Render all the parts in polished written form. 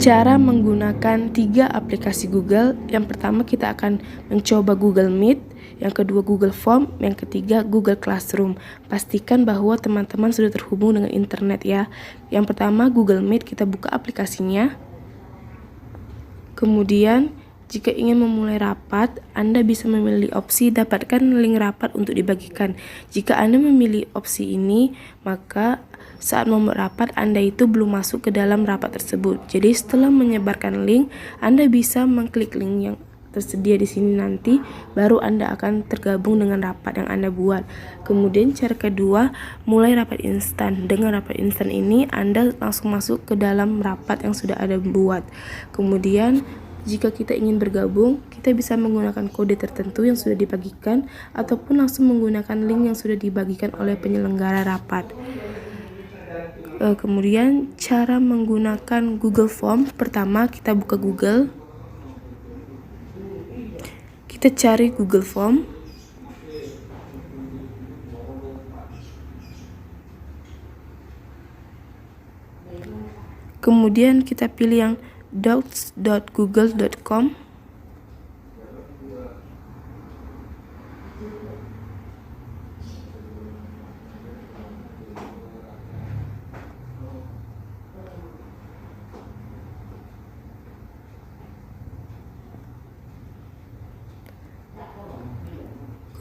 Cara menggunakan 3 aplikasi Google. Yang pertama kita akan mencoba Google Meet, yang kedua Google Form, yang ketiga Google Classroom. Pastikan bahwa teman-teman sudah terhubung dengan internet ya. Yang pertama Google Meet, kita buka aplikasinya. Kemudian jika ingin memulai rapat, Anda bisa memilih opsi dapatkan link rapat untuk dibagikan. Jika Anda memilih opsi ini, maka saat membuat rapat Anda itu belum masuk ke dalam rapat tersebut. Jadi setelah menyebarkan link, Anda bisa mengklik link yang tersedia di sini nanti, baru Anda akan tergabung dengan rapat yang Anda buat. Kemudian cara kedua, mulai rapat instan. Dengan rapat instan ini Anda langsung masuk ke dalam rapat yang sudah Anda buat. Kemudian jika kita ingin bergabung, kita bisa menggunakan kode tertentu yang sudah dibagikan ataupun langsung menggunakan link yang sudah dibagikan oleh penyelenggara rapat. Kemudian cara menggunakan Google Form. Pertama kita buka Google, kita cari Google Form. Kemudian kita pilih yang docs.google.com.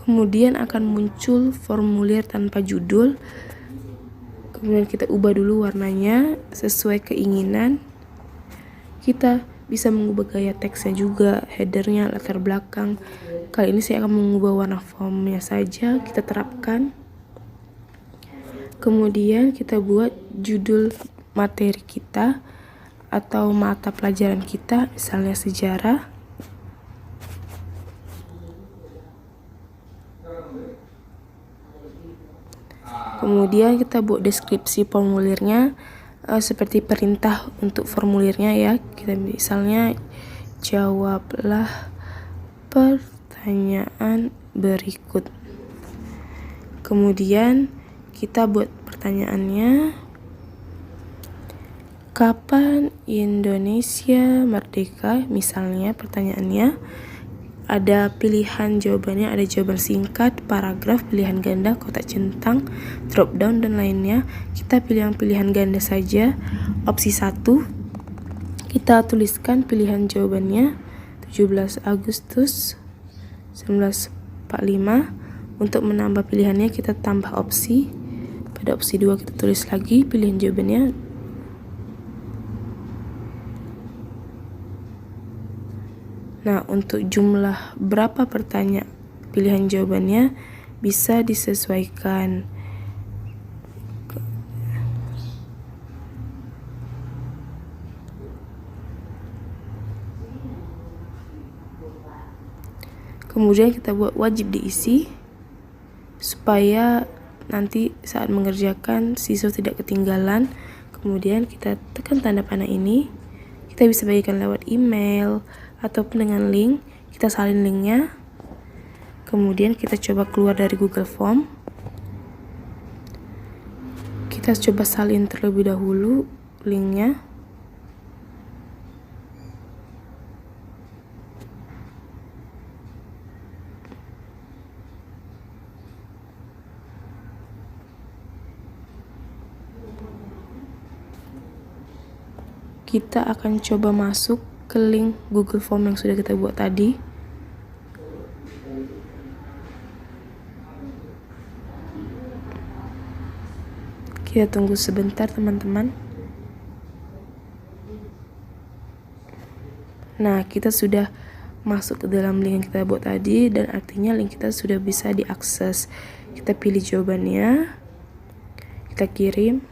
Kemudian akan muncul formulir tanpa judul. Kemudian kita ubah dulu warnanya sesuai keinginan. Kita bisa mengubah gaya teksnya juga, headernya, latar belakang. Kali ini saya akan mengubah warna formnya saja, kita terapkan. Kemudian kita buat judul materi kita atau mata pelajaran kita, misalnya sejarah. Kemudian kita buat deskripsi formulirnya seperti perintah untuk formulirnya ya. Kita misalnya jawablah pertanyaan berikut. Kemudian kita buat pertanyaannya, kapan Indonesia merdeka? Misalnya pertanyaannya. Ada pilihan jawabannya, ada jawaban singkat, paragraf, pilihan ganda, kotak centang, drop down, dan lainnya. Kita pilih yang pilihan ganda saja. Opsi 1, kita tuliskan pilihan jawabannya 17 Agustus 1945. Untuk menambah pilihannya kita tambah opsi. Pada opsi 2 kita tulis lagi pilihan jawabannya. Nah, untuk jumlah berapa pertanyaan pilihan jawabannya bisa disesuaikan. Kemudian kita buat wajib diisi supaya nanti saat mengerjakan siswa tidak ketinggalan. Kemudian kita tekan tanda panah ini. Kita bisa bagikan lewat email ataupun dengan link. Kita salin linknya. Kemudian kita coba keluar dari Google Form. Kita coba salin terlebih dahulu linknya. Kita akan coba masuk ke link Google Form yang sudah kita buat tadi. Kita tunggu sebentar teman-teman. Nah, kita sudah masuk ke dalam link yang kita buat tadi, dan artinya link kita sudah bisa diakses. Kita pilih jawabannya, kita kirim.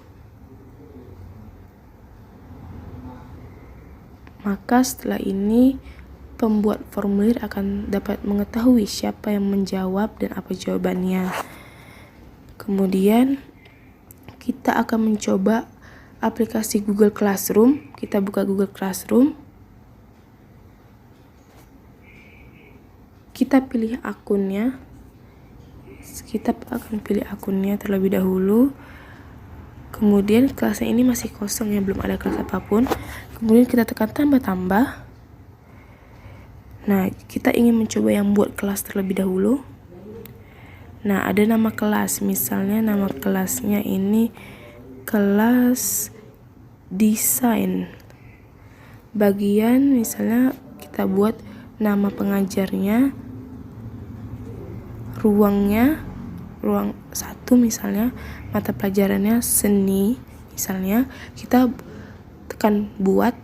Maka setelah ini pembuat formulir akan dapat mengetahui siapa yang menjawab dan apa jawabannya. Kemudian kita akan mencoba aplikasi Google Classroom. Kita buka Google Classroom. Kita pilih akunnya. Kita akan pilih akunnya terlebih dahulu. Kemudian kelasnya ini masih kosong ya, belum ada kelas apapun. Kemudian kita tekan tambah-tambah. Nah, kita ingin mencoba yang buat kelas terlebih dahulu. Nah, ada nama kelas, misalnya nama kelasnya ini kelas desain. Bagian misalnya kita buat nama pengajarnya, ruangnya, ruang 1 misalnya, mata pelajarannya seni misalnya, kita tekan buat.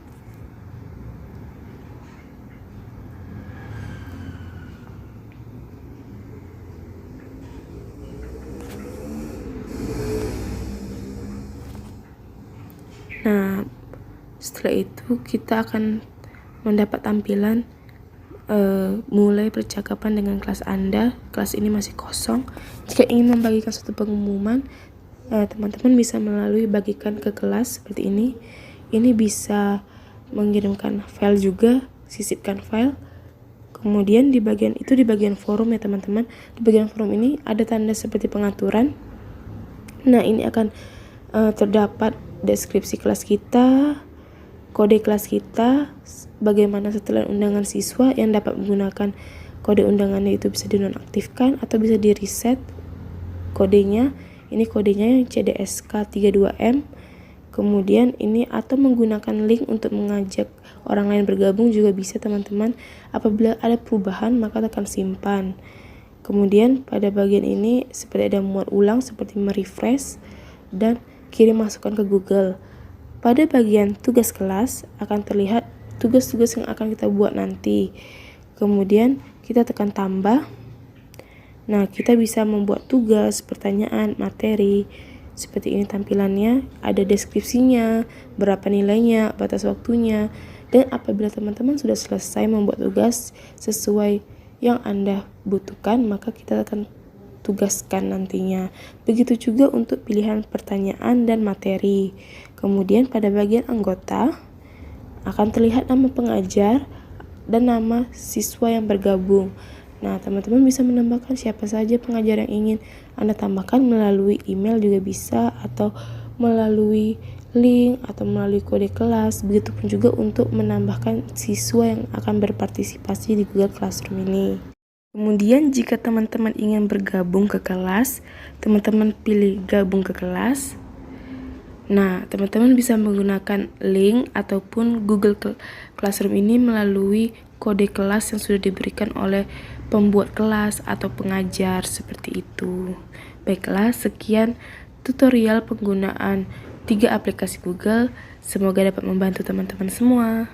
Nah, setelah itu kita akan mendapat tampilan mulai percakapan dengan kelas Anda. Kelas ini masih kosong. Jika ingin membagikan suatu pengumuman, teman-teman bisa melalui bagikan ke kelas seperti ini. Ini bisa mengirimkan file juga, sisipkan file. Kemudian di bagian forum ya teman-teman. Di bagian forum ini ada tanda seperti pengaturan. Nah, ini akan terdapat deskripsi kelas kita, kode kelas kita, bagaimana setelan undangan siswa yang dapat menggunakan kode undangannya itu bisa dinonaktifkan atau bisa di reset kodenya. Ini kodenya yang CDSK32M. Kemudian ini atau menggunakan link untuk mengajak orang lain bergabung juga bisa teman-teman. Apabila ada perubahan maka tekan simpan. Kemudian pada bagian ini seperti ada muat ulang seperti merefresh dan kirim masukan ke Google. Pada bagian tugas kelas akan terlihat tugas-tugas yang akan kita buat nanti. Kemudian kita tekan tambah. Nah, kita bisa membuat tugas, pertanyaan, materi. Seperti ini tampilannya, ada deskripsinya, berapa nilainya, batas waktunya. Dan apabila teman-teman sudah selesai membuat tugas sesuai yang Anda butuhkan, maka kita akan tugaskan nantinya. Begitu juga untuk pilihan pertanyaan dan materi. Kemudian pada bagian anggota akan terlihat nama pengajar dan nama siswa yang bergabung. Nah, teman-teman bisa menambahkan siapa saja pengajar yang ingin Anda tambahkan melalui email juga bisa, atau melalui link, atau melalui kode kelas. Begitupun juga untuk menambahkan siswa yang akan berpartisipasi di Google Classroom ini. Kemudian jika teman-teman ingin bergabung ke kelas, teman-teman pilih gabung ke kelas. Nah, teman-teman bisa menggunakan link ataupun Google Classroom ini melalui kode kelas yang sudah diberikan oleh pembuat kelas atau pengajar seperti itu. Baiklah, sekian tutorial penggunaan 3 aplikasi Google. Semoga dapat membantu teman-teman semua.